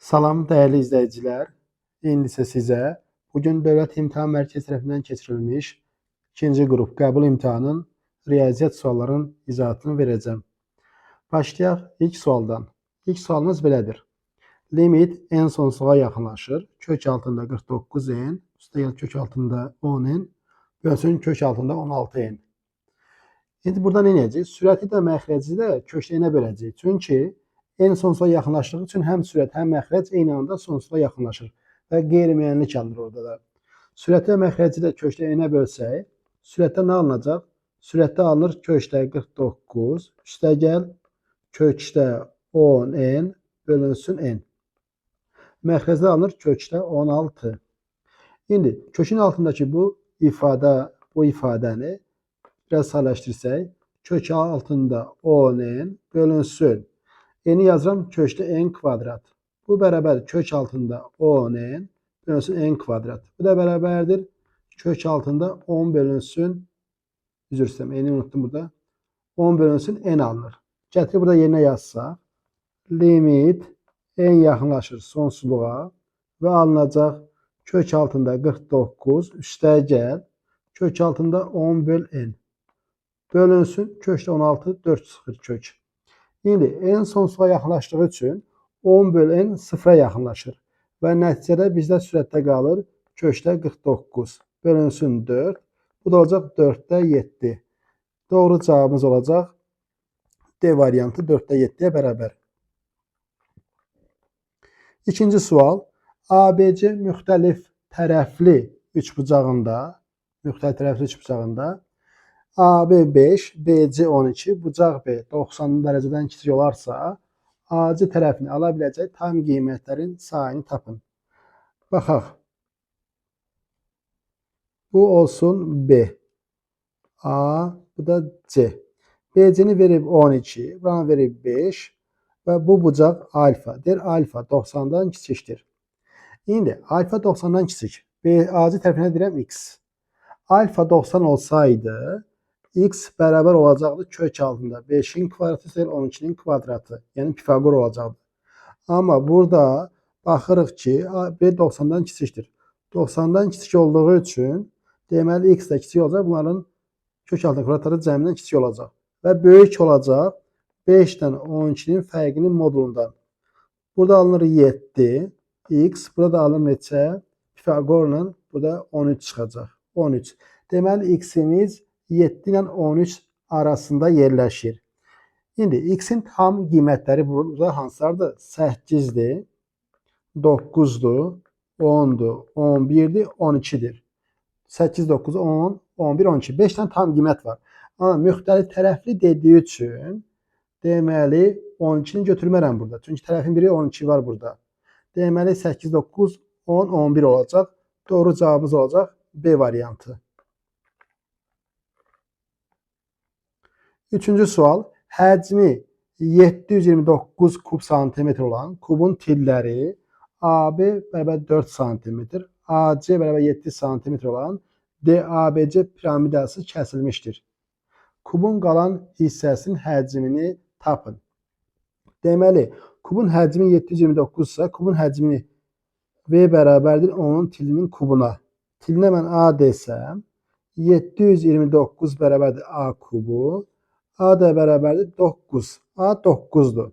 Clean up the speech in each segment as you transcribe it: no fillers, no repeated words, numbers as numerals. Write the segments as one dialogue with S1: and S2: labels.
S1: Salam değerli izleyiciler. İndi isə sizə bugün Dövlət İmtahan Mərkəzi tərəfindən keçirilmiş ikinci qrup qəbul imtahanının riyaziyyat suallarının izahatını verəcəm. Başlayaq ilk sualdan. İlk sualımız belədir. Limit en sonsuzluğa yaxınlaşır. Kök altında 49n, üstəgəl kök altında 10n, bölsün kök altında 16n. İndi burada nə edəcəyik? Sürəti də məxrəci də kökləyinə böləcəyik. Çünki en sonsuzluğa yaxınlaşdığı üçün həm sürət, həm məxrəc eyni anda sonsuzluğa yaxınlaşır və qeyri-müəyyənlik alınır orada da. Sürəti və məxrəci də kökləyinə bölsək, sürətdə nə alınacaq? Sürətdə alınır kökdə 49, üstəgəl kökdə 10n bölünsün n. Məxrəcdə alınır kökdə 16. İndi kökün altındakı bu ifadəni biraz sadələşdirsək, kök altında 10n bölünsün. N'yi yazıram kökdə n kvadrat. Bu bərabər kök altında 10n bölünsün n kvadrat. Bu da bərabərdir kök altında 10 bölünsün, üzr istəyirəm, n'yi unuttum burada. 10 bölünsün n alınır. Gətirib burada yerinə yazsaq, limit n yaxınlaşır sonsuzluğa və alınacaq kök altında 49 üstəgəl kök altında 10 böl n. Bölünsün kökdə 16 4 çıxır kök. İndi n sonsuzluğa yaxınlaşdığı üçün 10 böl n sıfıra yaxınlaşır. Və nəticədə bizdə sürətdə qalır kökdə 49 bölünsün 4. Bu da olacaq 4'də 7. Doğru cavabımız olacaq D variantı 4'də 7'ye bərabər. İkinci sual. ABC müxtəlif tərəfli üçbucağında AB 5, BC 12, bucaq B 90 dərəcədən kiçik olarsa, AC tərəfini ala biləcək tam qiymətlərin sayını tapın. Baxaq. Bu olsun B. A, bu da C. BC'ni verib 12, buranı verib 5 və bu bucaq alfa. Deyir alfa 90'dan kiçikdir. İndi alfa 90'dan kiçik. AC tərəfinə deyirəm x. Alfa 90 olsaydı, x bərabər olacaqdı kök altında 5'in kvadratı ise 12'nin kvadratı. Yəni Pifagor olacaqdı. Amma burada baxırıq ki, B 90'dan kiçikdir. 90'dan kiçik olduğu üçün deməli x də kiçik olacaq. Bunların kök altında kvadratları cəmindən kiçik olacaq. Və böyük olacaq 5'dən 12'nin fərqinin modulundan. Burada alınır 7, x, burada da alınır neçə? Pifagorla burada 13 çıxacaq. 13. Deməli x'imiz 7 ilə 13 arasında yerləşir. İndi x'in tam qiymətləri burada hansılardır? 8'dir, 9'dur, 10'dur, 11'dir, 12'dir. 8, 9, 10, 11, 12. 5 tane tam qiymət var. Amma müxtəlif tərəfli dediyi üçün deməli 12'ni götürmərəm burada. Çünki tərəfin biri 12 var burada. Deməli 8, 9, 10, 11 olacaq. Doğru cavabımız olacaq B variantı. Üçüncü sual. Həcmi 729 kub santimetr olan kubun tilləri AB bərabər 4 santimetr, AC bərabər 7 santimetr olan DABC piramidası kəsilmişdir. Kubun qalan hissəsinin həcmini tapın. Deməli, kubun həcmi 729 ise kubun həcmini V bərabərdir onun tilinin kubuna. Tilinə mən A desəm, 729 bərabərdir A kubu. A da bərabərdir 9. A 9'dur.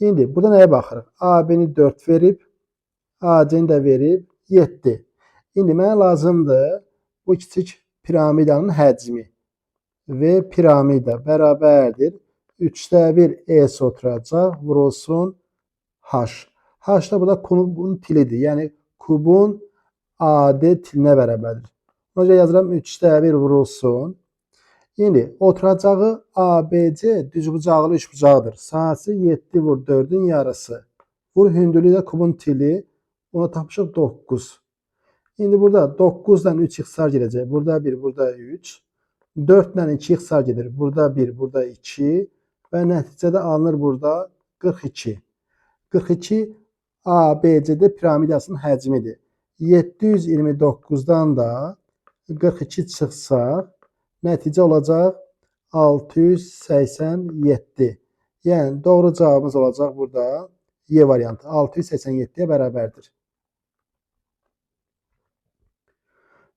S1: İndi burada nəyə baxırıq? AB-ni 4 verib, AC-ni də verib 7. İndi mənə lazımdır bu kiçik piramidanın həcmi. V piramida bərabərdir 3'də 1 E oturacaq, vurulsun H. H da burada kubun tilidir. Yəni kubun AD tilinə bərabərdir. Ona görə yazıram 3'də 1 vurulsun. İndi oturacağı ABC düzbucaqlı üçbucaqdır. Sahəsi 7 vur 4'ün yarısı. Vur hündürlüyü də kubun tili. Ona tapışıq 9. İndi burada 9'dan 3 ixtisar gedəcək. Burada 1, burada 3. 4'dan 2 ixtisar gedir. Burada 1, burada 2. Və nəticədə alınır burada 42. 42 ABCD piramidasının həcmidir. 729'dan da 42 çıxsaq, nəticə olacaq 687. Yəni doğru cavabımız olacaq burada Y variantı 687'ye bərabərdir.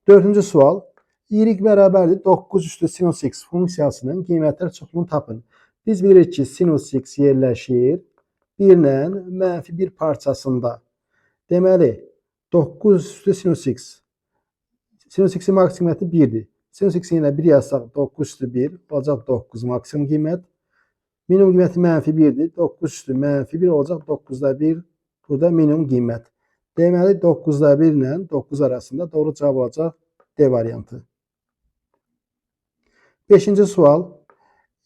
S1: Dördüncü sual. Y bərabərdir 9 üstü sinus x funksiyasının qiymətlər çoxluğunu tapın. Biz bilirik ki, sinus x yerləşir 1 ilə -1 parçasında. Deməli, 9 üstü sinus x. Sinus x'in maksimum qiyməti 1'dir. Sinus x'in ilə 1 yazsaq 9 üstü 1 olacaq 9 maksimum qiymət. Minimum qiyməti -1'dir. 9 üstü -1 olacaq 9'da 1 burada minimum qiymət. Deməli 9'da 1 ilə 9 arasında doğru cavab olacaq D variantı. 5-ci sual.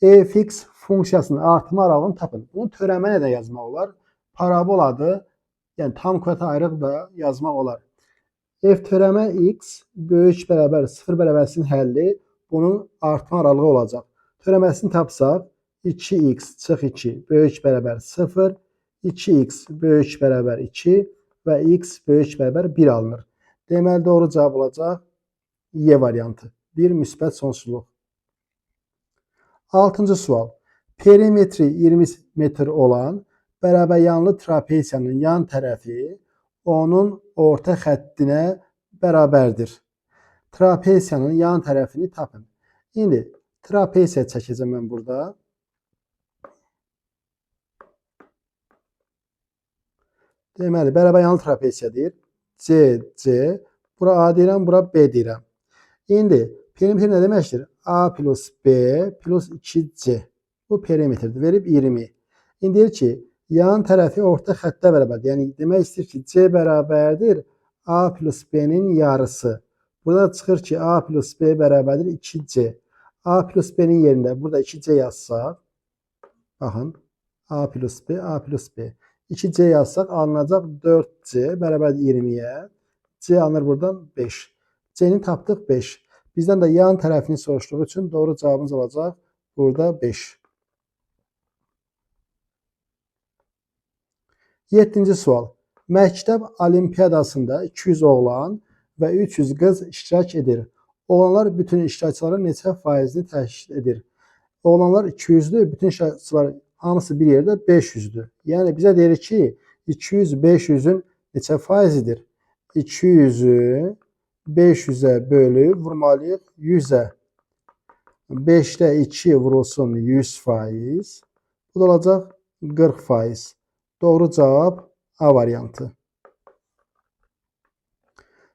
S1: Fx funksiyasının artırma aralığını tapın. Bunu törəmə ilə də yazmaq olar. Parabol adı, yəni tam kvadrat ayrıq da yazmaq olar. F törəmə x böyük bərabər 0 bərabərlisinin həlli bunun artırma aralığı olacaq. Törəməsini tapsaq 2x çıx 2 böyük bərabər 0, 2x böyük bərabər 2 və x böyük bərabər 1 alınır. Deməli doğru cavab olacaq Y variantı. Bir müsbət sonsuzluq. 6-cı sual. Perimetri 20 metr olan bərabər yanlı trapeziyanın yan tərəfi onun orta xəttinə bərabərdir. Trapeziyanın yan tərəfini tapın. İndi trapeziya çəkəcəm mən burada. Deməli, bərabər yanlı trapeziyadır. C. Bura A deyirəm, bura B deyirəm. İndi perimetr nə deməkdir? A plus B plus 2C. Bu perimetrdir. Verib 20. İndi deyir ki, yan tərəfi orta xəttə bərabərdir. Yəni demək istəyir ki, C bərabərdir A plus B-nin yarısı. Burada çıxır ki, A plus B bərabərdir 2C. A plus B-nin yerində burada 2C yazsaq, baxın, A plus B, A plus B. 2C yazsaq alınacaq 4C bərabərdir 20'yə. C alınır buradan 5. C'ni tapdıq 5. Bizdən də yan tərəfini soruşduğu üçün doğru cavabımız olacaq burada 5. 7-ci sual. Məktəb olimpiyadasında 200 oğlan və 300 qız iştirak edir. Oğlanlar bütün iştirakçıların neçə faizini təşkil edir? Oğlanlar 200'dür, bütün iştirakçılar hamısı bir yerdə 500'dür. Yəni bizə deyir ki, 200 500'ün neçə faizidir? 200'ü 500'ə bölüb vurmalıyıq 100'ə. 5'də 2 vurulsun 100%. Bu da olacaq 40%. Doğru cavab A variantı.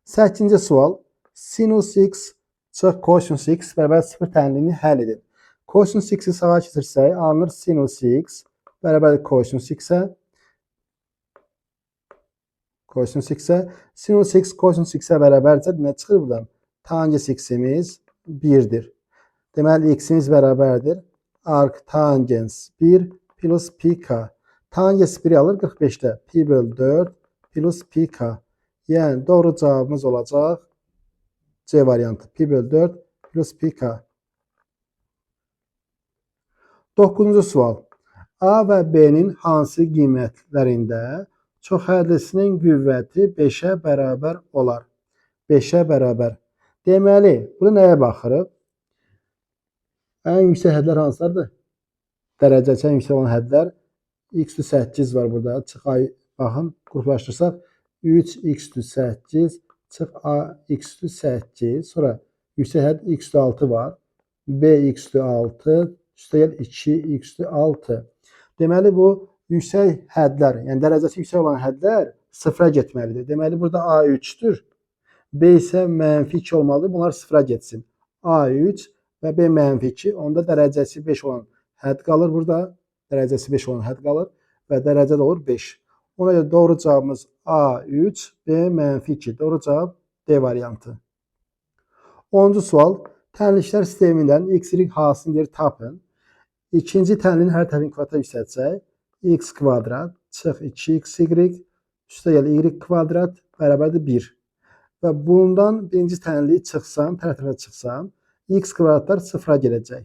S1: 8-ci sual. Sinus x çıx kosinus x bərabər 0 tənliyini həll edin. Kosinus x'i sağa keçirsək, alınır sinus x bərabər kosinus x-ə. Sinus x kosinus x-ə bərabərcə nə çıxır buradan? Tangens x-imiz 1'dir. Deməli x-imiz bərabərdir. Arc tangens 1 plus pi k. Tangens 1'i alır 45'də. Pi bölü 4 plus pi k. Yəni doğru cavabımız olacaq C variantı. Pi bölü 4 plus pi k. 9-cu sual. A və B-nin hansı qiymətlərində çoxhədlisinin qüvvəti 5'ə bərabər olar? 5'ə bərabər. Deməli, burada nəyə baxırıq? Ən yüksək hədlər hansılardır? Dərəcəsi ən yüksək olan hədlər x-8 var burada. Çıx baxın, qruplaşdırsaq 3x-8 çıx x-8. Sonra yüksək hədd x-6 var. b(x)6 üstəgəl 2x6. Deməli bu yüksək hədlər, yəni dərəcəsi yüksək olan hədlər sıfıra getməlidir. Deməli burada A3'dür. B isə -2 olmalıdır. Bunlar sıfıra getsin. A3 və B -2. Onda dərəcəsi 5 olan hədd qalır burada. Dərəcəsi 5 olan hədd qalır və dərəcə də olur 5. Ona görə doğru cavabımız A3, B -2. Doğru cavab D variantı. 10-cu sual. Tənliklər sistemindən x-y hasilini tapın. İkinci tənliyin hər tərəfini kvadrat yüksəltsək, x kvadrat çıx 2xy üstəgəl y kvadrat bərabərdir 1. Və bundan birinci tənliyi çıxsam, tərəf-tərəfə çıxsam, x kvadratlar sıfıra gələcək.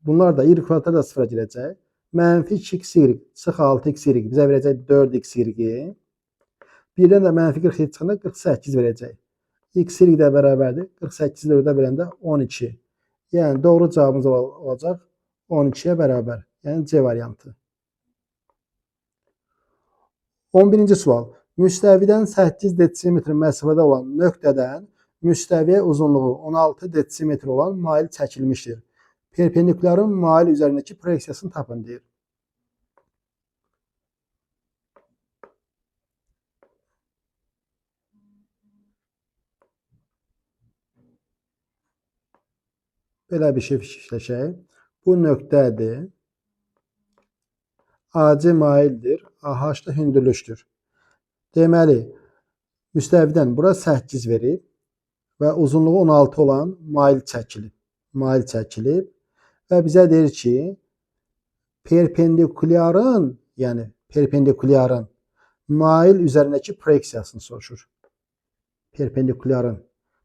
S1: Bunlar da y kvadratlar da sıfıra gələcək. -2xy çıx 6xy bizə verəcək 4xy. Birdən də -47 çıxanda 48 verəcək. X-y də bərabərdir. 48-i 4'ə böləndə 12. Yəni doğru cavabımız olacaq 12'ye bərabər. Yəni C variantı. 11-ci sual. Müstəvidən 8 desimetr məsafədə olan nöqtədən müstəviyə uzunluğu 16 desimetr olan mail çəkilmişdir. Perpendikulyarın mail üzərindəki proyeksiyasını tapın deyir. Belə bir şey fikirləşək. Bu nöqtədir. AC maildir. AH da hündürlükdür. Deməli, müstəvidən bura 8 verib və uzunluğu 16 olan mail çəkilib. Mail çəkilib və bizə deyir ki, perpendikulyarın, yəni perpendikulyarın mail üzərindəki proyeksiyasını soruşur. Perpendikulyarın.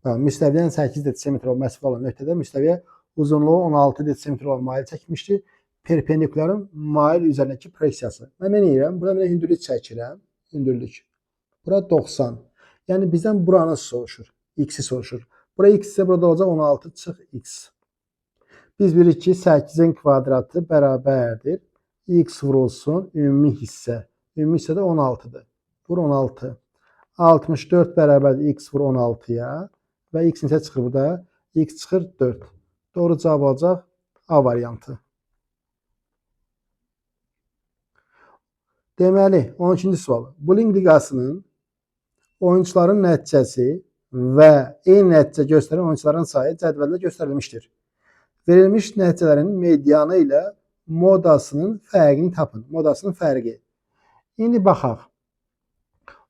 S1: Müstəvidən 8 desimetr olan məsafə olan nöqtədə müstəviyə uzunluğu 16 desimetr olan mail çəkmişdir. Perpendikulyarın mail üzərindəki proyeksiyası. Mən nə edirəm? Burada mən hündürlük çəkirəm. Hündürlük. Bura 90. Yəni bizdən buranı soruşur. X'i soruşur. Bura x isə burada olacaq 16 çıx x. Biz bilirik ki 8-in kvadratı bərabərdir. X vurulsun ümumi hissə. Ümumi hissə də 16-dır. Vur 16. 64 bərabərdir x vur 16-ya və x neçə çıxır burada? X çıxır 4. Doğru cavab olacaq A variantı. Deməli, 12-ci sual. Bowling liqasının oyuncuların nəticəsi və eyni nəticə göstərən oyuncuların sayı cədvəldə göstərilmişdir. Verilmiş nəticələrin medianı ilə modasının fərqini tapın. Modasının fərqi. İndi baxaq.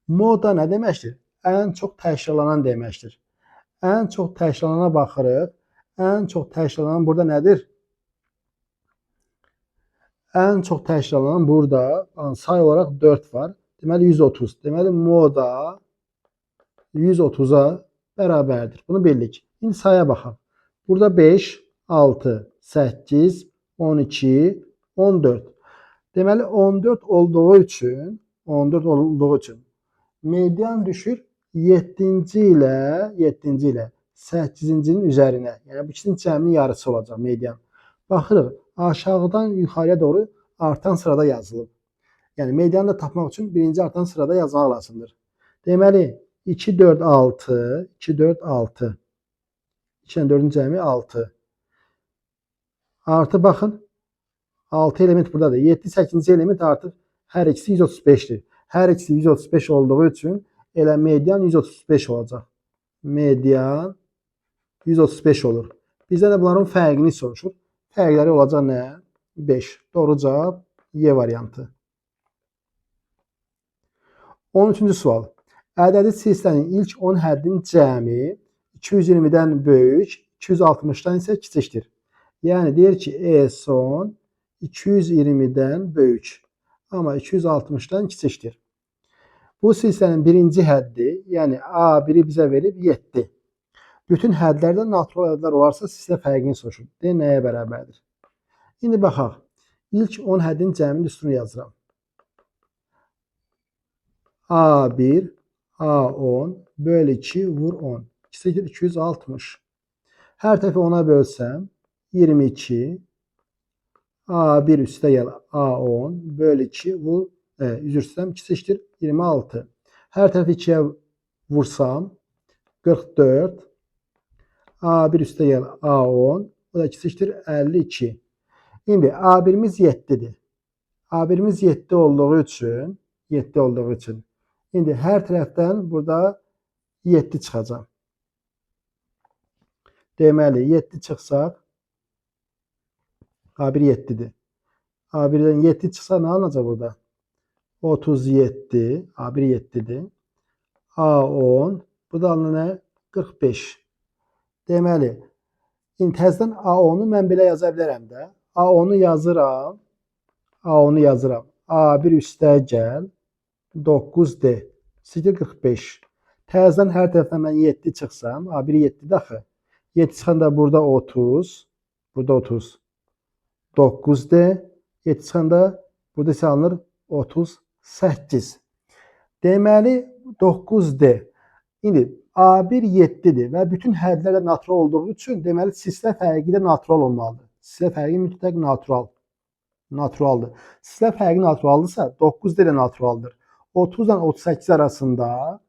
S1: Moda nə deməkdir? Ən çox təkrarlanan deməkdir. Ən çox təkrarlanana baxırıq. Ən çox təkrarlanan burada nədir? Ən çox təkrarlanan burada say olaraq 4 var. Deməli 130. Deməli moda 130-a bərabərdir. Bunu bildik. İndi saya baxaq. Burada 5, 6, 8, 12, 14. Deməli 14 olduğu üçün median düşür 7-ci ilə 8-cinin üzərinə. Yəni bu ikisinin cəminin yarısı olacaq median. Baxırıq, aşağıdan yuxarıya doğru artan sırada yazılıb. Yəni medianı da tapmaq üçün birinci artan sırada yazmaq lazımdır. Deməli 2, 4, 6, 2, 4, 6. 2 ilə 4-ün cəmi 6. Artı baxın, 6 element buradadır. 7, 8-ci element artıq hər ikisi 135'dir. Hər ikisi 135 olduğu üçün elə median 135 olacaq. Median 135 olur. Bizdə də bunların fərqini soruşur. Fərqləri olacaq nə? 5. Doğru cavab Y variantı. 13-cü sual. Ədədi silsilənin ilk 10 həddin cəmi 220-dən böyük, 260-dan isə kiçikdir. Yəni deyir ki, E son 220-dən böyük, amma 260-dan kiçikdir. Bu silsilənin birinci həddi, yəni A1-i bizə verib 7. Bütün hədlərdə natural ədədlər olarsa silsilə fərqini soruşur. D nəyə bərabərdir? İndi baxaq. İlk 10 həddin cəminin üstünü yazıram. A1, A10 bölü 2 vur 10. 260. Hər tərəfi 10'a bölsəm 22. A1 üstə gəl A10 bölü 2 vur üzr istəyirəm 2 26. Hər tərəfi 2'yə vursam 44. A1 üstə gəl A10 o da 2 52. İndi A1'imiz 7'dir. A1'imiz 7 olduğu üçün indi hər tərəfdən burada 7 çıxacaq. Deməli 7 çıxsaq A1 7'dir. A1'dən 7 çıxsa nə alınacaq burada? 37. A1 7'dir. A10 bu da alınır nə? 45. Deməli indi təzədən A10'u mən belə yaza bilərəm də. A10'u yazıram. A1 üstə gəl 9D 45. Təzədən hər tərəfdən mən 7 çıxsam, A1 7'dir axı. 7 çıxanda burada 30, burada 30. 9D 7 çıxanda burada isə alınır 38. Deməli 9D. İndi A1 7'dir və bütün hədlərlə natural olduğu üçün deməli silsilə fərqi də natural olmalıdır. Silsilə fərqi mütləq naturaldır. Silsilə fərqi naturaldırsa 9D də naturaldır. 30 ilə 38 arasında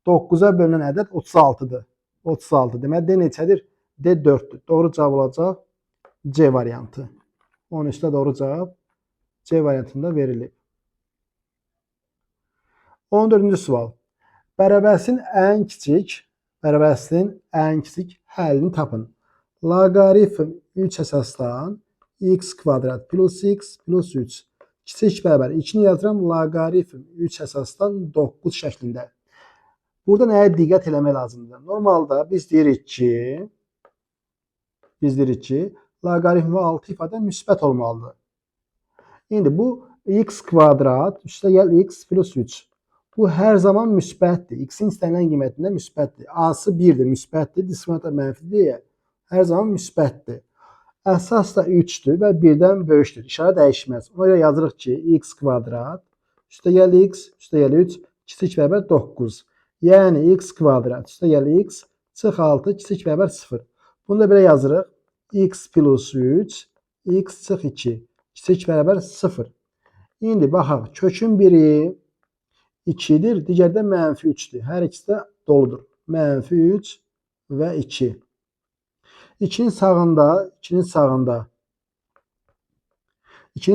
S1: 9-a bölünən ədəd 36-dır. 36. Deməli, D neçədir? D 4-dür. Doğru cavab olacaq C variantı. 13-də doğru cavab C variantında verilib. 14-cü sual. Bərabərsinin ən kiçik həllini tapın. Loqaritm 3 əsasdan x kvadrat plus x plus 3. Kiçik bərabər 2-ni yazıram, loqaritm 3 əsasdan 9 şəklində. Burada nəyə diqqət eləmək lazımdır? Normalda biz deyirik ki, loqaritm 6 ifadə müsbət olmalıdır. İndi bu x kvadrat üstə gəl x plus 3. Bu hər zaman müsbətdir. X-in istənilən qiymətində müsbətdir. A-sı 1-dir, müsbətdir. Diskriminant mənfidir. Hər zaman müsbətdir. Əsas da 3-dür və 1-dən böyükdür. İşarə dəyişməz. Ona görə yazırıq ki, x kvadrat üstə gəl x, üstə gəl 3, kiçik bərabər 9. Yəni x kvadrat üstə gəl x, çıx 6, kiçik bərabər 0. Bunu da belə yazırıq. X plus 3, x çıx 2, kiçik bərabər 0. İndi baxaq, kökün biri 2-dir, digəri də mənfi 3-dür. Hər ikisi də doludur. Mənfi 3 və 2. 2-nin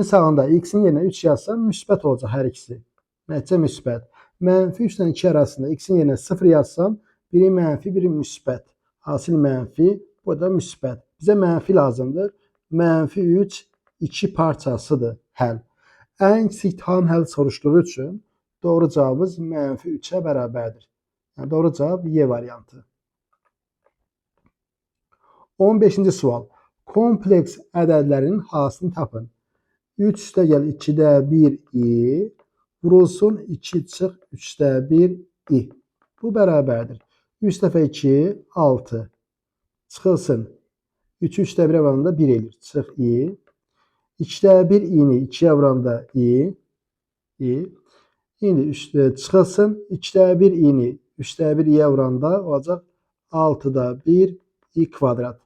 S1: sağında x-in yerinə 3 yazsam müsbət olacaq hər ikisi. Nəticə müsbət. Mənfi 3 ilə 2 arasında x-in yerinə 0 yazsam, biri mənfi, biri müsbət. Hasil mənfi, bu da müsbət. Bizə mənfi lazımdır. Mənfi 3, 2 parçasıdır həll. Ən kiçik tam həll soruşduğu üçün doğru cavabımız mənfi 3-ə bərabərdir. Yəni, doğru cavab Y variantı. 15-ci sual. Kompleks ədədlərin hasını tapın. 3 üstə gəl 2-də 1 i vurulsun 2 çıx 3-də 1 i. Bu bərabərdir. 3 dəfə 2 6 çıxılsın. 3 3-də 1-ə vuranda 1 eləyir. Çıx i. 2-də 1 i-ni 2-yə vuranda i. İndi çıxılsın. 2-də 1 i-ni 3-də 1 i-yə vuranda olacaq 6-da 1 i kvadrat.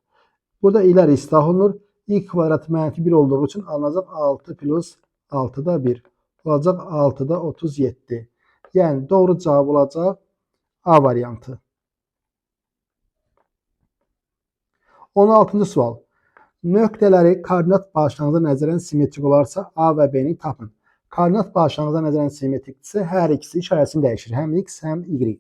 S1: Burada i'lər islah olunur. I kvadrat mənfi 1 olduğu üçün alınacaq 6 plus 6-da 1. Olacaq 6-da 37. Yəni doğru cavab olacaq A variantı. 16-cı sual. Nöqtələri koordinat başlanğıca nəzərən simmetrik olarsa A və B-ni tapın. Koordinat başlanğıca nəzərən simmetrikdirsə hər ikisi işarəsini dəyişir. Həm x, həm y.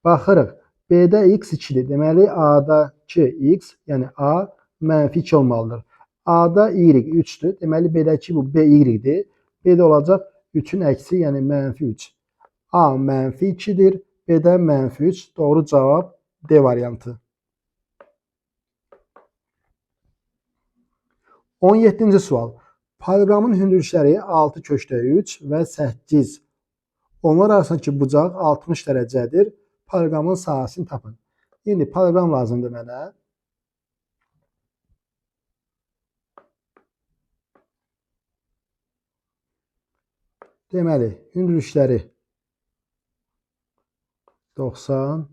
S1: Baxırıq. B-də x 2-dir. Deməli, A-dakı x, yəni A mənfi 2 olmalıdır. A-da y 3-dür. Deməli, B-dəki bu B y-dir. B-də olacaq 3-ün əksi, yəni mənfi 3. A mənfi 2-dir. B-də mənfi 3. Doğru cavab D variantı. 17-ci sual. Paraqramın hündürlükləri 6 köşdə 3 və 8. Onlar arasındakı bucaq 60 dərəcədir. Paraqramın sahəsini tapın. İndi paraqram lazımdır mənə. Deməli, hündürlükləri 90.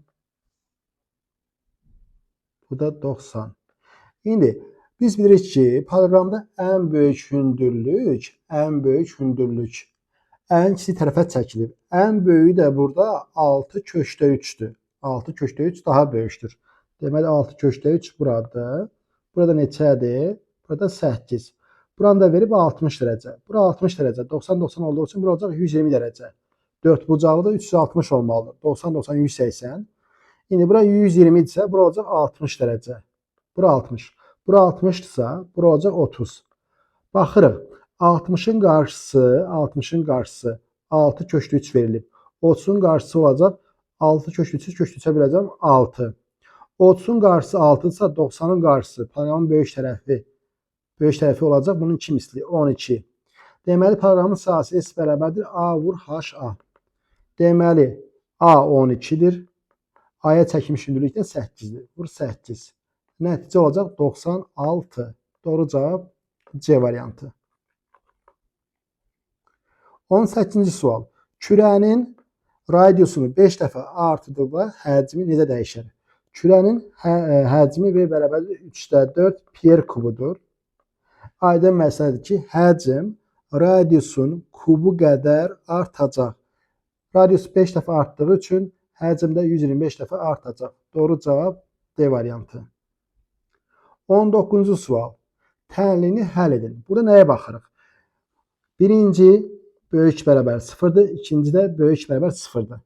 S1: Bu da 90. İndi biz bilirik ki, paraqramda ən böyük hündürlük, ən kiçik tərəfə çəkilir. Ən böyüyü də burada 6 köşdə 3-dür. 6 köşdə 3 daha böyükdür. Deməli, 6 köşdə 3 buradır. Burada neçədir? Burada 8. Buranı da verib 60 dərəcə. Bura 60 dərəcə. 90-90 olduğu üçün bura olacaq 120 dərəcə. 4 bucağı da 360 olmalıdır. 90-90, 180. İndi bura 120 isə bura olacaq 60 dərəcə. Bura 60. Bura 60-dırsa, bura olacaq 30. Baxırıq. 60-ın qarşısı 6 köşdə 3 verilib. 30-un qarşısı olacaq 6 köşdə 3 köşdə 3-ə biləcəm 6. 30-un qarşısı 6-dırsa 90-ın qarşısı paraqramın böyük tərəfi olacaq. Bunun 2 misli 12. Deməli, paraqramın sahəsi S bərabərdir A vur HA. Deməli, A 12-dir. A-ya çəkilmiş hündürlükdən 8-dir. Vur 8. Nəticə olacaq 96. Doğru cavab C variantı. 18-ci sual. Kürənin radiusunu 5 dəfə artırdıqda həcmi necə dəyişər? Kürənin həcmi V bərabərdir 3-də 4 Pier kubudur. Aydın məsələdir ki, həcm radiusun kubu qədər artacaq. Radius 5 dəfə artdığı üçün həcm də 125 dəfə artacaq. Doğru cavab D variantı. 19-cu sual. Tənlini həll edin. Burada nəyə baxırıq? Birinci böyük bərabər 0-dır, ikinci də böyük bərabər 0-dır.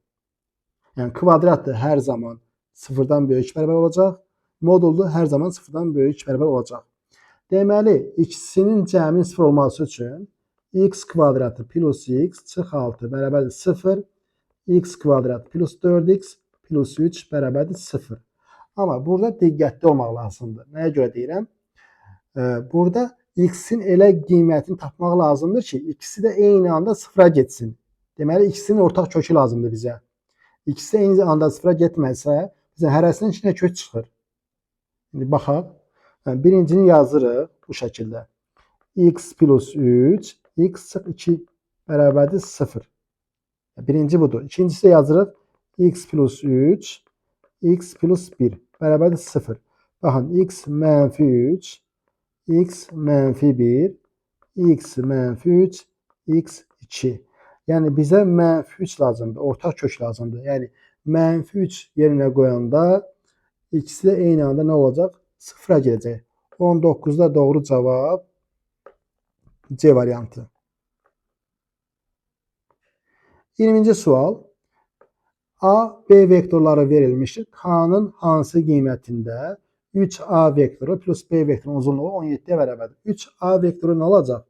S1: Yəni kvadrat da hər zaman 0-dan böyük bərabər olacaq. Modulda hər zaman 0-dan böyük bərabər olacaq. Deməli, ikisinin cəminin 0 olması üçün x kvadratı plus x çıx 6 bərabərdir 0, x kvadrat plus 4x plus 3 bərabərdir 0. Amma burada diqqətli olmaq lazımdır. Nəyə görə deyirəm? Burada x-in elə qiymətini tapmaq lazımdır ki, ikisi də eyni anda sıfıra getsin. Deməli, ikisinin ortaq kökü lazımdır bizə. İkisi eyni anda sıfıra getməsə, bizə hərəsinin içinə kök çıxır. İndi baxaq. Birincini yazırıq bu şəkildə. X plus 3, x çıx 2 bərabərdir 0. Birinci budur. İkincisi yazırıq. X plus 3, x plus 1 bərabərdir 0. Baxın, x mənfi 3, x mənfi 1, x mənfi 3, x 2. Yəni, bizə mənfi 3 lazımdır, ortaq kök lazımdır. Yəni, mənfi 3 yerinə qoyanda ikisi də eyni anda nə olacaq? Sıfıra gələcək. 19-da doğru cavab C variantı. 20-ci sual. A, B vektorları verilmişdir. K'nın hansı qiymətində 3A vektoru plus B vektorunun uzunluğu 17-yə bərabərdir. 3A vektoru nə olacaq?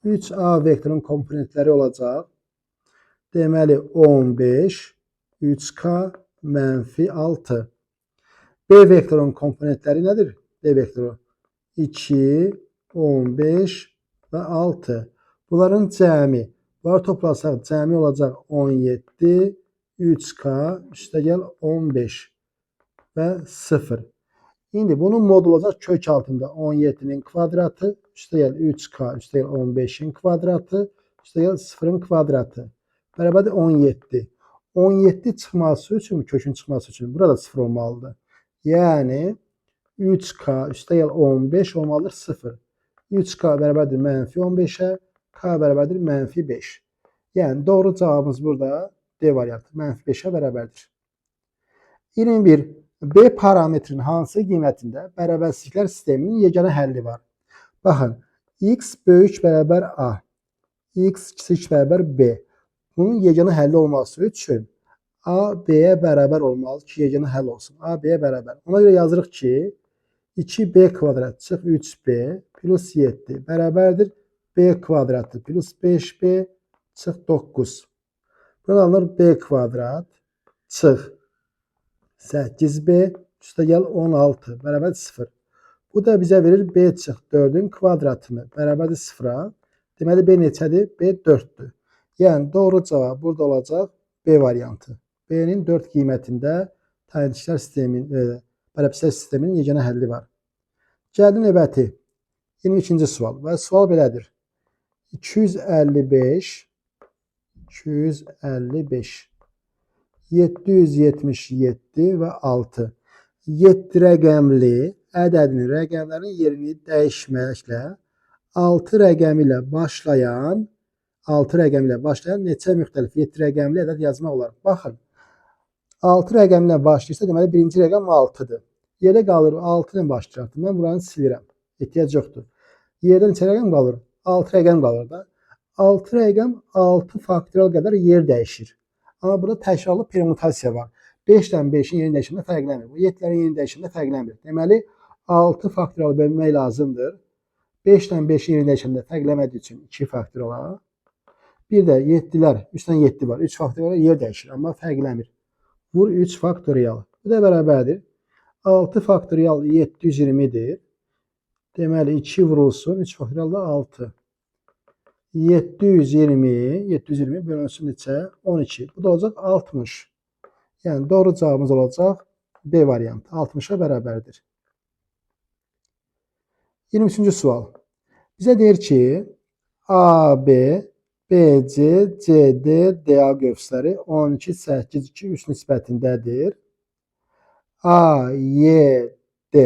S1: 3A vektorunun komponentləri olacaq. Deməli, 15, 3K, mənfi 6. B vektorunun komponentləri nədir? B vektoru 2, 15 və 6. Bunların cəmi, bunları toplasaq cəmi olacaq 17, 3K, üstəgəl 15 və 0. İndi bunun modulu olacaq kök altında 17-nin kvadratı, üstəgəl 3K, üstəgəl 15-in kvadratı, üstəgəl 0-ın kvadratı. Bərabərdir 17. 17 çıxması üçün, kökün çıxması üçün burada 0 olmalıdır. Yəni, 3K üstəgəl 15 olmalıdır 0. 3K bərabərdir mənfi 15-ə, K bərabərdir mənfi 5. Yəni, doğru cavabımız burada D variantı, mənfi 5-ə bərabərdir. 21. B parametrinin hansı qiymətində bərabərsizliklər sisteminin yeganə həlli var? Baxın, x böyük bərabər A, x kiçik bərabər B. Bunun yeganə həlli olması üçün A, B-yə bərabər olmalı ki, yeganə həll olsun. A, B-yə bərabər. Ona görə yazırıq ki, 2B kvadrat çıx 3B plus 7 bərabərdir B kvadratı plus 5B çıx 9. Burada alınır B kvadrat çıx 8B üstəgəl 16 bərabər 0. Bu da bizə verir B çıx 4-ün kvadratını bərabərdir 0-a. Deməli, B neçədir? B 4-dür. Yəni, doğru cavab burada olacaq B variantı. B-nin 4 qiymətində təhlilçilər sisteminin, bərabərsizliklər sisteminin yeganə həlli var. Gəldi növbəti 22-ci sual və sual belədir. 255, 777 və 6. 7 rəqəmli ədədinin rəqəmlərin yerini dəyişməklə 6 rəqəmi ilə başlayan neçə müxtəlif 7 rəqəmli ədəd yazmaq olar? Baxın, 6 rəqəmi ilə başlayırsa, deməli, birinci rəqəm 6-dır. Yerdə qalır 6 ilə başlayacaqdır. Mən buranı silirəm. Ehtiyac yoxdur. Yerdə neçə rəqəm qalır? 6 rəqəm qalır da. 6 rəqəm 6 faktorial qədər yer dəyişir. Amma burada təkrarlı permutasiya var. 5 ilə 5-in yerini dəyişəndə fərqlənmir. 7-lərin yerini dəyişəndə fərqlənmir. Deməli, 6 faktorial bölmək lazımdır. 5 ilə 5-in yerini dəyişəndə fərqlənmədiyi üçün 2 faktoriala. Bir də 7-lər, 3-dən 7 var. 3 faktorial yer dəyişir, amma fərqlənmir. Vur 3 faktorial. Bu da bərabərdir. 6 faktorial 720-dir. Deməli, 2 vurulsun, 3 faktorial da 6. 720 bölünsün neçə? 12. Bu da olacaq 60. Yəni, doğru cavabımız olacaq B variantı. 60-a bərabərdir. 23-cü sual. Bizə deyir ki, AB, BC, CD, DA qövsləri 12, 8, 2, 3 nisbətindədir. AYD.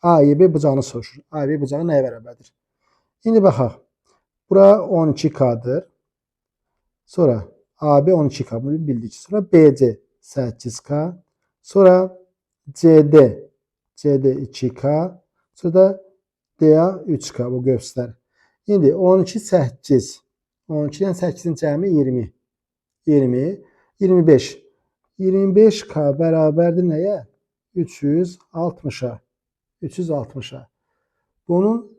S1: AYB bucağını soruşur. AYB bucağı nəyə bərabərdir? İndi baxaq. Bura 12K'dır. Sonra AB 12K bunu bildik. Sonra BC 8K. Sonra CD 2K. Sonra da DA 3K bu göstər. İndi 12 8. 12-dən 8-in cəmi 20. 20 25. 25K bərabərdir nəyə? 360-a. 360-a. Bunu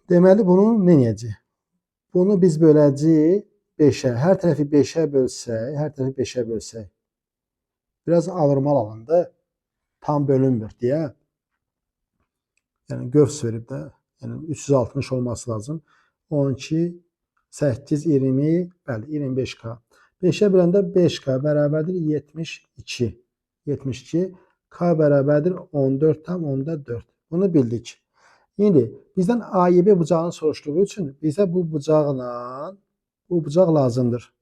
S1: deməli bunu nə edəcəyik? Bunu biz böləcəyik 5-ə. Hər tərəfi 5-ə bölsək, biraz alırmal alındı. Tam bölünmür deyə. Yəni qövs verib də. Yəni 360 olması lazım. 12 8 20 bəli 25K. 5-ə böləndə 5K bərabərdir 72. 72 K bərabərdir 14,4. Bunu bildik. İndi bizdən AYB bucağını soruşduğu üçün bizə bu bucaq lazımdır.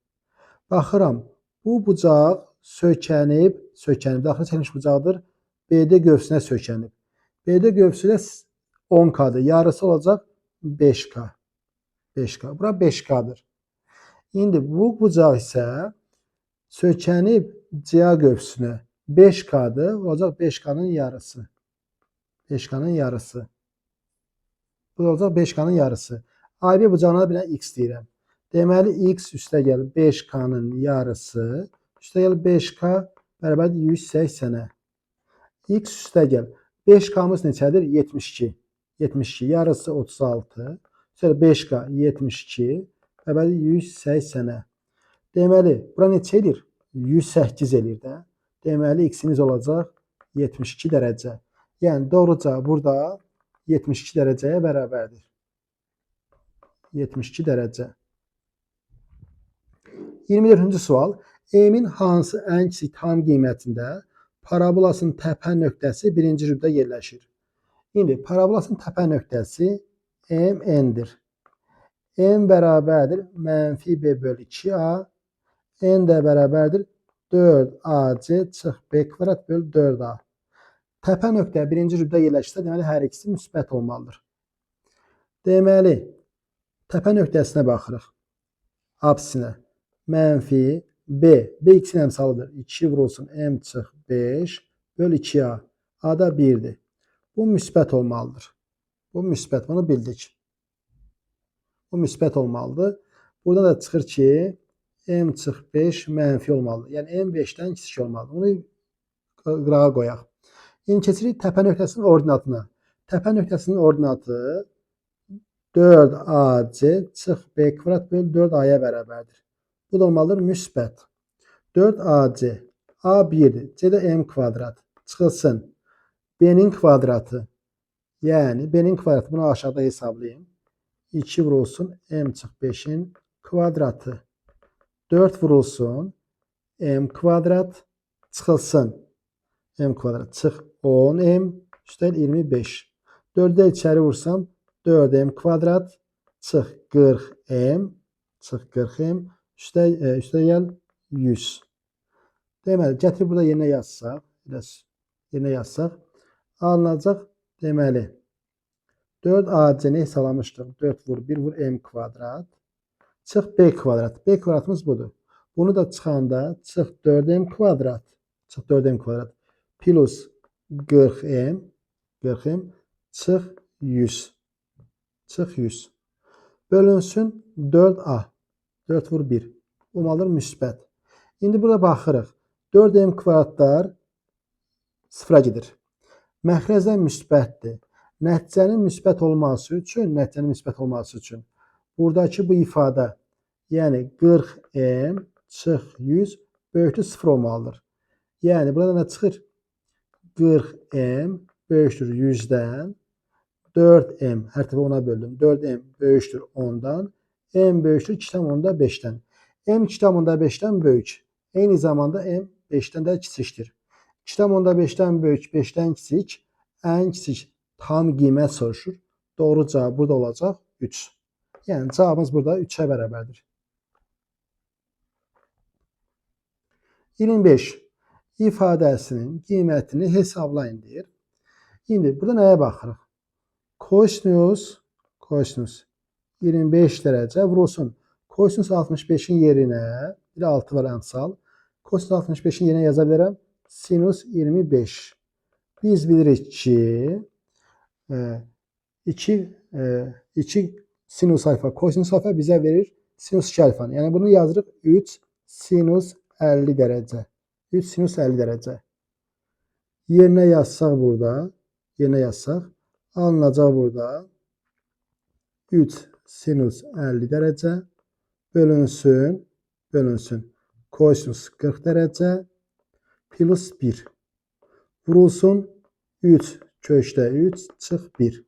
S1: Baxıram, bu bucaq sökənib, daxil çəkilmiş bucaqdır. BD qövsünə sökənib. BD qövsü ilə 10K'dır. Yarısı olacaq 5K. 5K. Bura 5K'dır. İndi bu bucaq isə sökənib CA qövsünə 5K'dır. Olacaq 5K'nın yarısı. 5K'nın yarısı. Bu olacaq 5K'nın yarısı. AB bucağına bir X deyirəm. Deməli X üstəgəl 5K'nın yarısı. Üstəgəl 5K bərabər 180'ə. X üstəgəl 5K'mız neçədir? 72. 72 yarısı 36. Sonra 5K 72 bərabər 180'ə. Deməli bura neçə edir? 108 edir də. Deməli X'imiz olacaq 72 dərəcə. Yəni doğru cavab burada 72 dərəcəyə bərabərdir. 72 dərəcə. 24-cü sual. M-in hansı ən kiçik tam qiymətində parabolasının təpə nöqtəsi birinci rübdə yerləşir? İndi parabolasının təpə nöqtəsi MN-dir. M bərabərdir mənfi B bölü 2A. N də bərabərdir 4AC çıx B kvadrat bölü 4A. Təpə nöqtə birinci rübdə yerləşirsə, deməli hər ikisi müsbət olmalıdır. Deməli, təpə nöqtəsinə baxırıq. Apsinə. Mənfi B. B x-in əmsalıdır. 2 vurulsun M çıx 5 bölü 2A. A da 1'dir. Bu müsbət olmalıdır. Bu müsbət. Bunu bildik. Bu müsbət olmalıdır. Buradan da çıxır ki M çıx 5 mənfi olmalıdır. Yəni M 5-dən kiçik olmalıdır. Bunu qırağa qoyaq. İndi keçirik təpə nöqtəsinin ordinatına. Təpə nöqtəsinin ordinatı 4AC çıx B kvadrat bölü 4A'ya bərabərdir. Bu da olmalıdır müsbət. 4AC A 1'dir. C də M kvadrat. Çıxılsın. B'nin kvadratı. Yəni B'nin kvadratı. Bunu aşağıda hesablayayım. 2 vurulsun M çıx 5'in kvadratı. 4 vurulsun M kvadrat. Çıxılsın. M kvadrat çıx 10M üstəl 25. 4'də içəri vursam 4M kvadrat çıx 40M çıx 40M üstəgəl 100. Deməli, gətirib burada yerinə yazsaq, alınacaq deməli 4AC-ni hesablamışdıq. 4 vur 1 vur M kvadrat çıx B kvadrat. B kvadratımız budur. Bunu da çıxanda çıx 4M kvadrat çıx 4M kvadrat plus 40M çıx 100. Çıx 100. Bölünsün 4A. 4 vur 1. Olmalıdır müsbət. İndi burada baxırıq. 4M kvadratlar sıfıra gedir. Məxrəcdən müsbətdir. Nəticənin müsbət olması üçün buradakı bu ifadə, yəni 40M çıx 100 böyükdür 0 olmalıdır. Yəni burada nə çıxır? 40M böyükdür 100'dən 4M hər tərəfə 10'a böldüm. 4M böyükdür 10'dan. M böyükdür 2,5'dən. M 2,5'dən böyük. Eyni zamanda M 5'dən də kiçikdir. 2,5'dən böyük, 5'dən kiçik, ən kiçik tam qiymət soruşur. Doğru cavab burada olacaq 3. Yəni cavabımız burada 3'ə bərabərdir. 25. İfadəsinin qiymətini hesablayın deyir. İndi burada nəyə baxırıq? Kosinus 25 dərəcə vurulsun. Kosinus 65-in yerinə, bir 6 var əmsal. Kosinus 65-in yerinə yaza bilərəm. Sinus 25. Biz bilirik ki, 2 sinus alfa, kosinus alfa bizə verir sinus 2 alfanı. Yəni bunu yazırıq 3 sinus 50 dərəcə. 3 sinus 50 dərəcə. Yerinə yazsaq burada, alınacaq burada 3 sinus 50 dərəcə bölünsün kosinus 40 dərəcə plus 1 vurulsun 3 köşdə 3 çıx 1.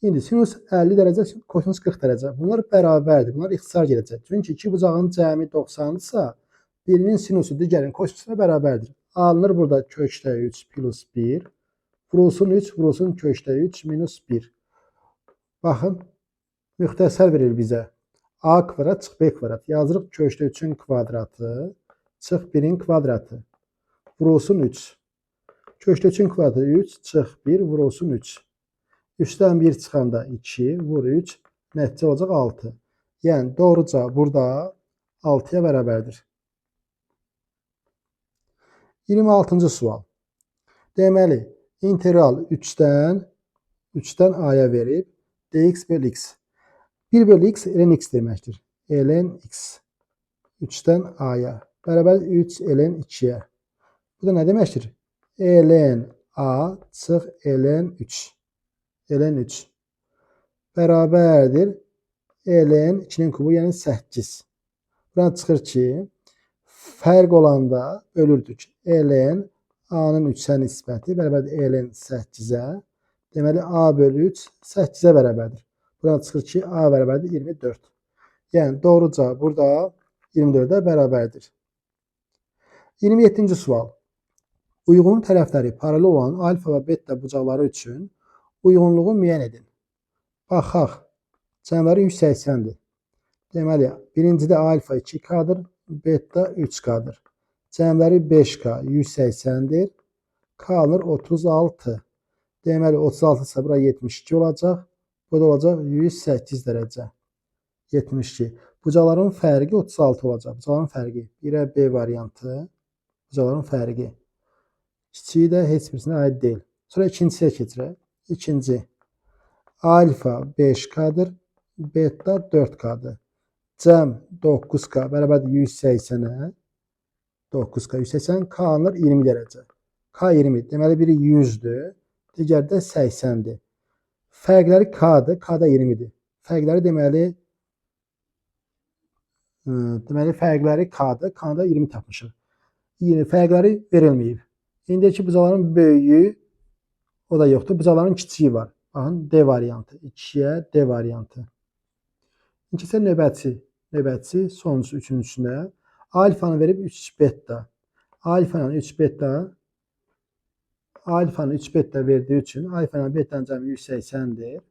S1: İndi sinus 50 dərəcə, kosinus 40 dərəcə. Bunlar bərabərdir. Bunlar ixtisar gedəcək. Çünki iki bucağın cəmi 90-dırsa, birinin sinusu digərinin kosinusuna bərabərdir. Alınır burada köşdə 3 plus 1. Vurulsun 3, vurulsun köşdə 3 minus 1. Baxın, müxtəsər verir bizə. A kvadrat çıx B kvadrat. Yazırıq köşdə 3-ün kvadratı çıx 1-in kvadratı. Vurulsun 3. Köşdə 3-ün kvadratı 3 çıx 1 vurulsun 3. 3'dən 1 çıxanda 2 vur 3. Nəticə olacaq 6. Yəni doğruca burada 6'ya bərabərdir. 26-cı sual. Deməli, integral 3'dən a-ya verib dx bölü x. 1 bölü x ln x deməkdir. Ln x. 3'dən a-ya. Bərabər 3 ln 2'yə. Bu da nə deməkdir? Ln a çıx ln 3. Ln 3 bərabərdir. Ln 2'nin kubu, yəni 8. Buradan çıxır ki, fərq olanda bölürdük. Ln a-nın 3'ə nisbəti bərabərdir ln 8'ə. Deməli, a bölü 3 8'ə bərabərdir. Buradan çıxır ki, a bərabərdir 24. Yəni, doğruca burada 24'ə bərabərdir. 27-ci sual. Uyğun tərəfləri paralel olan alfa və beta bucaqları üçün uyğunluğu müəyyən edin. Baxaq, cəmləri 180'dir. Deməli, birincidə alfa 2K'dır, beta 3K'dır. Cəmləri 5K 180'dir. K alınır 36. Deməli, 36 ise bura 72 olacaq. Bu da olacaq 108 dərəcə. 72. Bucaqların fərqi 36 olacaq. Bucaqların fərqi. 1'ə B variantı. Bucaqların fərqi. Kiçiyi də heç birisinə aid deyil. Sonra ikincisiyə keçirək. İkinci. Alfa 5K'dır. Beta 4K'dır. Cəm 9K bərabərdir 180'ə. 9K 180. K alınır 20 dərəcə. K 20. Deməli biri 100'dür. Digəri də 80'dir. Fərqləri K'dır. K da 20'dir. Fərqləri deməli fərqləri K'dır. K da 20 tapmışıq. Fərqləri verilməyib. İndiki bucaqların böyüyü o da yoxdur. Bucaqların kiçiyi var. Baxın, D variantı. 2'yə D variantı. İkincisi növbətçi, sonuncusu üçüncüsünə. Alfanı verib 3 beta. Alfanın 3 beta verdiği üçün alfanın beta'nın cəmi 180'dir.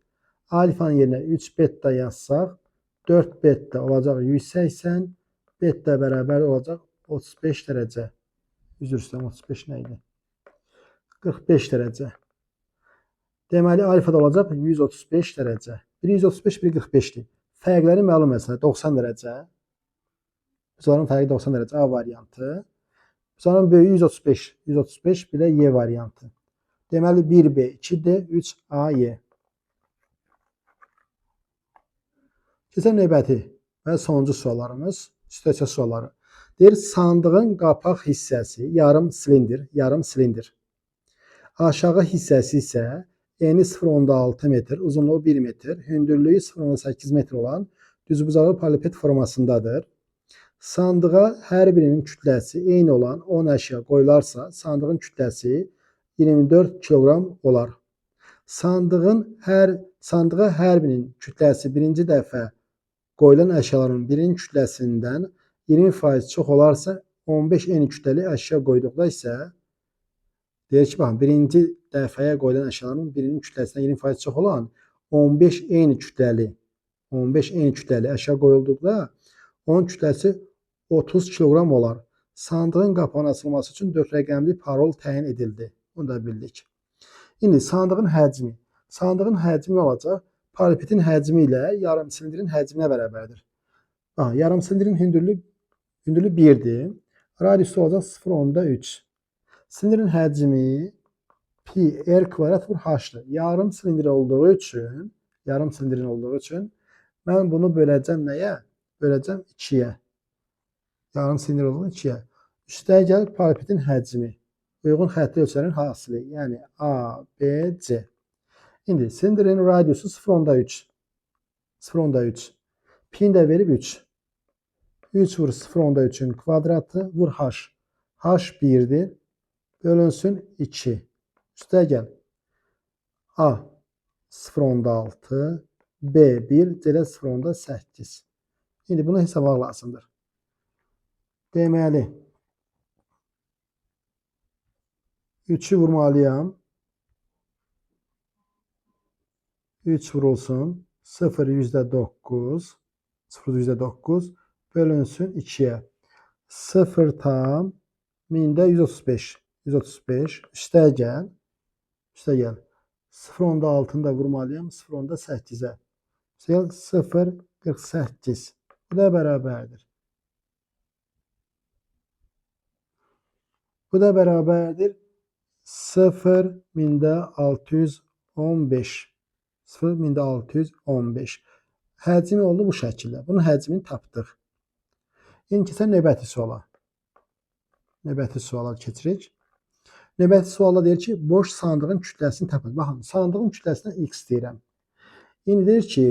S1: Alfanın yerinə 3 beta yazsaq 4 beta olacaq 180. Beta bərabər olacaq 35 dərəcə. Üzr istəyirəm, 35 nə idi? 45 dərəcə. Deməli, alfa da olacaq 135 dərəcə. Biri 135, biri 45'dir. Fərqləri məlum məsələ 90 dərəcə. Bucaqların fərqi 90 dərəcə A variantı. Bucaqların böyüyü 135, bir də Y variantı. Deməli, 1B, 2D, 3AY. Keçən növbəti və sonuncu suallarımız, situasiya sualları. Deyir, sandığın qapaq hissəsi yarım silindir. Aşağı hissəsi isə eni 0.6 metr, uzunluğu 1 metr, hündürlüyü 0.8 metr olan düzbucaqlı paralelopiped formasındadır. Sandığa hər birinin kütləsi eyni olan 10 əşya qoyularsa, sandığın kütləsi 24 kiloqram olar. Sandığa hər birinin kütləsi birinci dəfə qoyulan əşyaların birinin kütləsindən 20% çox olarsa, 15 eyni kütləli əşya qoyduqda isə deyir ki, baxın, birinci dəfəyə qoyulan əşyaların birinin kütləsindən 20% çox olan 15 eyni kütləli əşya qoyulduqda onun kütləsi 30 kiloqram olar. Sandığın qapağının açılması üçün 4 rəqəmli parol təyin edildi. Bunu da bildik. İndi sandığın həcmi. Sandığın həcmi olacaq paralelelepitin həcmi ilə yarım silindrin həcminə bərabərdir. Yarım silindrin hündürlüyü 1'dir. Radiusu olacaq 0,3. Silindrin həcmi pi r kvadrat vur h-dır. Yarım silindrin olduğu üçün mən bunu böləcəm nəyə? Böləcəm 2'yə. Yarım silindir olduğu 2'yə. Üstəyə gəl paralelelepitin həcmi. Uyğun xəttli ölçülərin hasili. Yəni A, B, C. İndi silindirin radiusu 0,3. 0,3. P'ni də verib 3. 3 vur 0,3'ün kvadratı vur h. H 1'dir. Bölünsün 2. Üstəyə gəl. A 0,6. B 1. C 0,8. İndi bunu hesablamaq lazımdır. Deməli 3'ü vurmalıyam. 3 vurulsun. 0 %9. 0 %9 bölünsün 2'ye. 0 tam mində 135. 135 üstə gəl. 0,6'ını da vurmalıyam. 0,8'e. 0,48. Bu da bərabərdir. Bu da bərabərdir 0,615. 0,615. Həcmi oldu bu şəkildə. Bunun həcmini tapdıq. İndi keçək növbəti suala. Növbəti suala keçirik. Növbəti sualda deyir ki, boş sandığın kütləsini tapın. Baxın, sandığın kütləsinə x deyirəm. İndi deyir ki,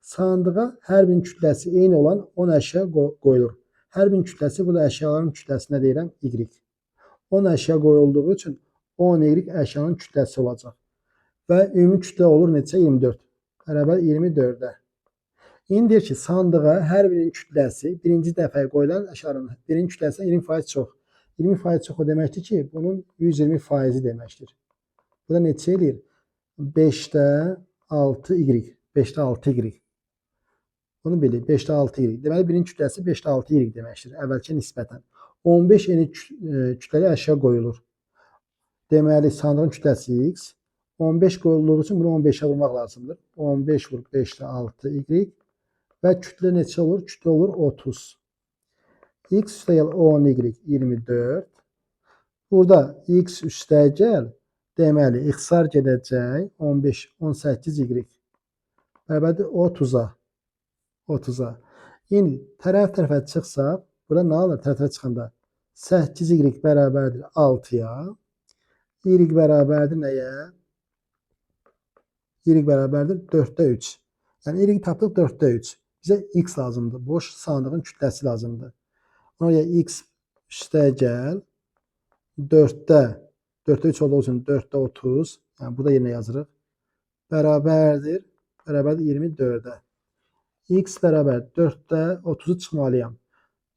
S1: sandığa hər birinin kütləsi eyni olan 10 əşya qoyulur. Hər birinin kütləsi, burada əşyaların kütləsinə deyirəm y. 10 əşya qoyulduğu üçün 10 y əşyanın kütləsi olacaq. Və ümumi kütlə olur neçə? 24. Bərabər 24'ə. İndi deyir ki, sandığa hər birinin kütləsi birinci dəfə qoyulan əşyanın birinin kütləsindən 20% çox. 20% çox o deməkdir ki, bunun 120% deməkdir. Bu da neçə eləyir? 5'də 6y. 5'də 6y. Bunu bilir. 5'də 6y. Deməli, birinin kütləsi 5'də 6y deməkdir. Əvvəlki nisbətən. 15 yeni kütləli əşya qoyulur. Deməli, sandığın kütləsi x. 15 qoyulduğu üçün bunu 15'ə vurmaq lazımdır. 15 vur 5'də 6y. Və kütlə neçə olur? Kütlə olur 30. X üstə gəl 10y 24. Burada x üstə gəl. Deməli, ixtisar gedəcək 15, 18y. Bərabərdir 30'a. 30'a. İndi tərəf-tərəfə çıxsaq, burada nə alır? Tərəf-tərəfə çıxanda 8y bərabərdir 6'ya. Y bərabərdir nəyə? Y bərabərdir 4'də 3. Yəni y tapdıq 4'də 3. Bizə x lazımdır. Boş sandığın kütləsi lazımdır. Ona görə x üstə gəl. 4'də 3 olduğu üçün 4'də 30. Yəni burada yerinə yazırıq. Bərabərdir 24'ə. X bərabər 4'də 30'u çıxmalıyam.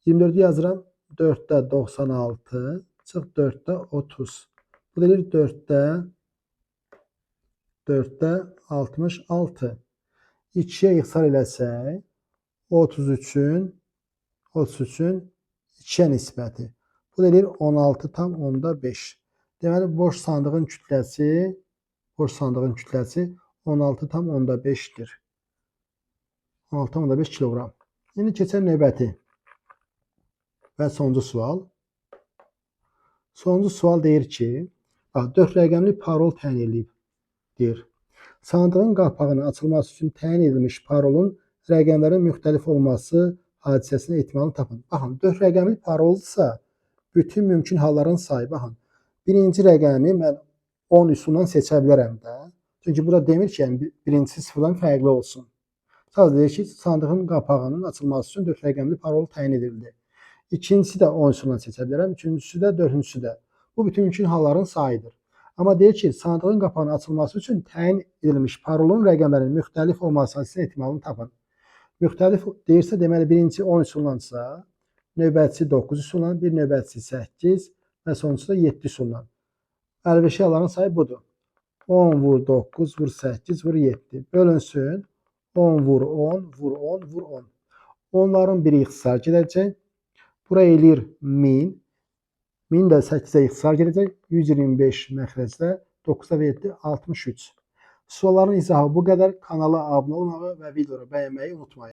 S1: 24'ü yazıram. 4'də 96. Çıx 4'də 30. Bu deyir 4'də 66. 2'yə ixtisar eləsək 33'ün 2'yə nisbəti. Bu deyir 16,5. Deməli, boş sandığın kütləsi 16,5'dir. 16,5 kiloqram. İndi keçək növbəti və sonuncu sual. Sonuncu sual deyir ki, 4 rəqəmli parol təyin edilib, deyir. Sandığın qapağının açılması üçün təyin edilmiş parolun rəqəmlərin müxtəlif olması hadisəsinin ehtimalını tapın. Baxın, 4 rəqəmli paroldursa, bütün mümkün halların sayı, baxın, birinci rəqəmi mən 10 üsulundan seçə bilərəm də. Çünki burada demir ki, yəni, birincisi sıfırdan fərqli olsun. Sadəcə deyir ki, sandığın qapağının açılması üçün 4 rəqəmli parol təyin edildi. İkincisi də 10 üsulundan seçə bilərəm, üçüncüsü də, dördüncüsü də. Bu bütün mümkün halların sayıdır. Amma deyir ki, sandığın qapağının açılması üçün təyin edilmiş parolun rəqəmlərinin müxtəlif olması hadisəsinin ehtimalını tapın. Müxtəlif deyirsə, deməli, birinci 10 üsulundansa, növbətçi 9 üsulundan, bir növbətçi 8 və sonuncusu da 7 üsulundan. Əlverişli halların sayı budur. 10 vur 9 vur 8 vur 7. Bölünsün 10 vur 10 vur 10 vur 10. Onların biri ixtisar gedəcək. Bura eləyir 1000. 1000 də 8'ə ixtisar gedəcək. 125 məxrəcdə 9'da və 7 63. Sualların izahı bu qədər. Kanala abunə olmağı və videoları bəyənməyi unutmayın.